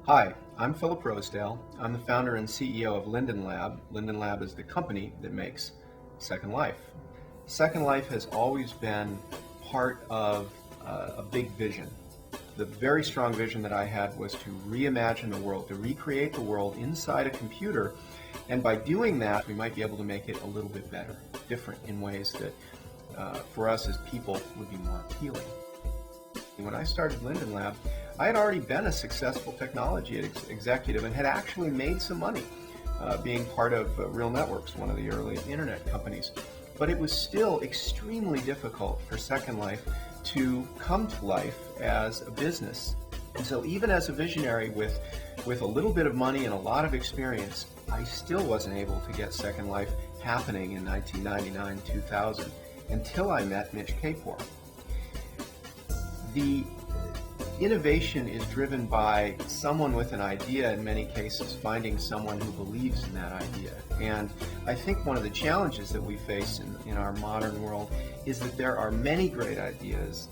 Hi, I'm Philip Rosedale. I'm the founder and CEO of Linden Lab. Linden Lab is the company that makes Second Life. Second Life has always been part of a big vision. The very strong vision that I had was to reimagine the world, to recreate the world inside a computer, and by doing that, we might be able to make it a little bit better, different in ways that for us as people would be more appealing. When I started Linden Lab, I had already been a successful technology executive and had actually made some money being part of Real Networks, one of the early internet companies. But it was still extremely difficult for Second Life to come to life as a business. And so even as a visionary with a little bit of money and a lot of experience, I still wasn't able to get Second Life happening in 1999, 2000, until I met Mitch Kapor. The innovation is driven by someone with an idea, in many cases finding someone who believes in that idea. And I think one of the challenges that we face in our modern world is that there are many great ideas,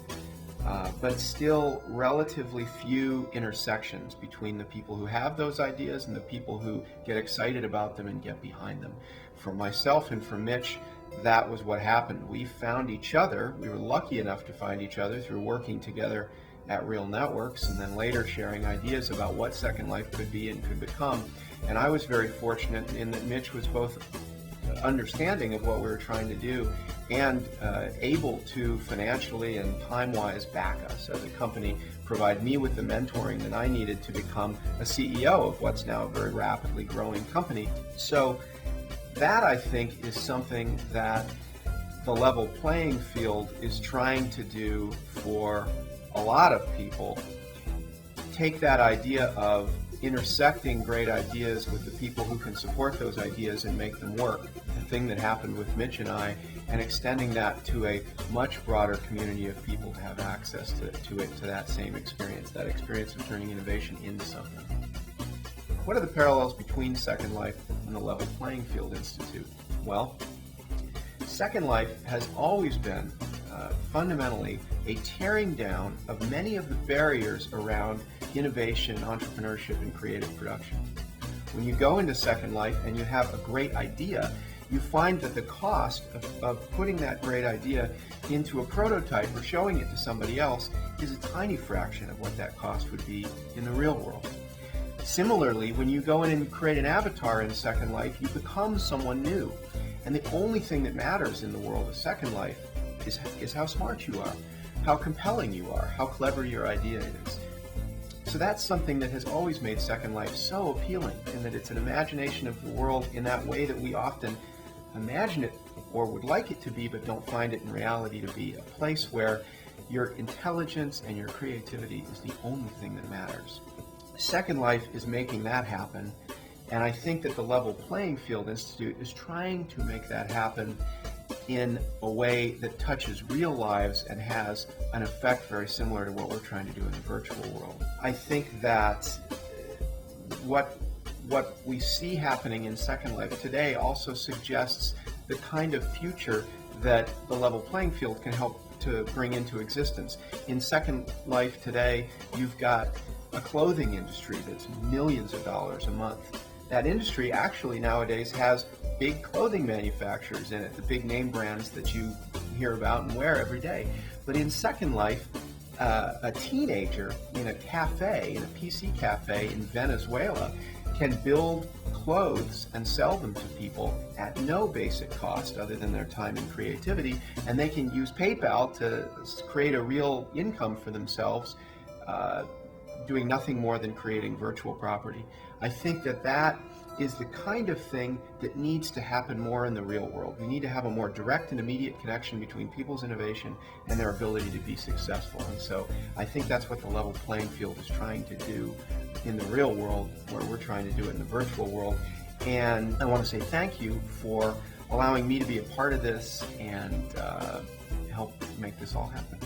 but still relatively few intersections between the people who have those ideas and the people who get excited about them and get behind them. For myself and for Mitch, that was what happened. We found each other. We were lucky enough to find each other through working together at Real Networks and then later sharing ideas about what Second Life could be and could become. And I was very fortunate in that Mitch was both understanding of what we were trying to do and able to financially and time-wise back us as a company, provide me with the mentoring that I needed to become a CEO of what's now a very rapidly growing company. So that, I think, is something that the level playing field is trying to do for a lot of people. Take that idea of intersecting great ideas with the people who can support those ideas and make them work, the thing that happened with Mitch and I, and extending that to a much broader community of people to have access to that same experience, that experience of turning innovation into something. What are the parallels between Second Life and the Level Playing Field Institute? Well, Second Life has always been fundamentally a tearing down of many of the barriers around innovation, entrepreneurship, and creative production. When you go into Second Life and you have a great idea, you find that the cost of putting that great idea into a prototype or showing it to somebody else is a tiny fraction of what that cost would be in the real world. Similarly, when you go in and create an avatar in Second Life, you become someone new. And the only thing that matters in the world of Second Life is how smart you are, how compelling you are, how clever your idea is. So that's something that has always made Second Life so appealing, in that it's an imagination of the world in that way that we often imagine it or would like it to be, but don't find it in reality to be, a place where your intelligence and your creativity is the only thing that matters. Second Life is making that happen, and I think that the Level Playing Field Institute is trying to make that happen in a way that touches real lives and has an effect very similar to what we're trying to do in the virtual world. I think that what we see happening in Second Life today also suggests the kind of future that the Level Playing Field can help to bring into existence. In Second Life today, you've got a clothing industry that's millions of dollars a month. That industry actually nowadays has big clothing manufacturers in it, the big name brands that you hear about and wear every day. But in Second Life, a teenager in a cafe, in a PC cafe in Venezuela, can build clothes and sell them to people at no basic cost other than their time and creativity, and they can use PayPal to create a real income for themselves, doing nothing more than creating virtual property. I think that is the kind of thing that needs to happen more in the real world. We need to have a more direct and immediate connection between people's innovation and their ability to be successful. And so I think that's what the Level Playing Field is trying to do in the real world, where we're trying to do it in the virtual world. And I want to say thank you for allowing me to be a part of this and help make this all happen.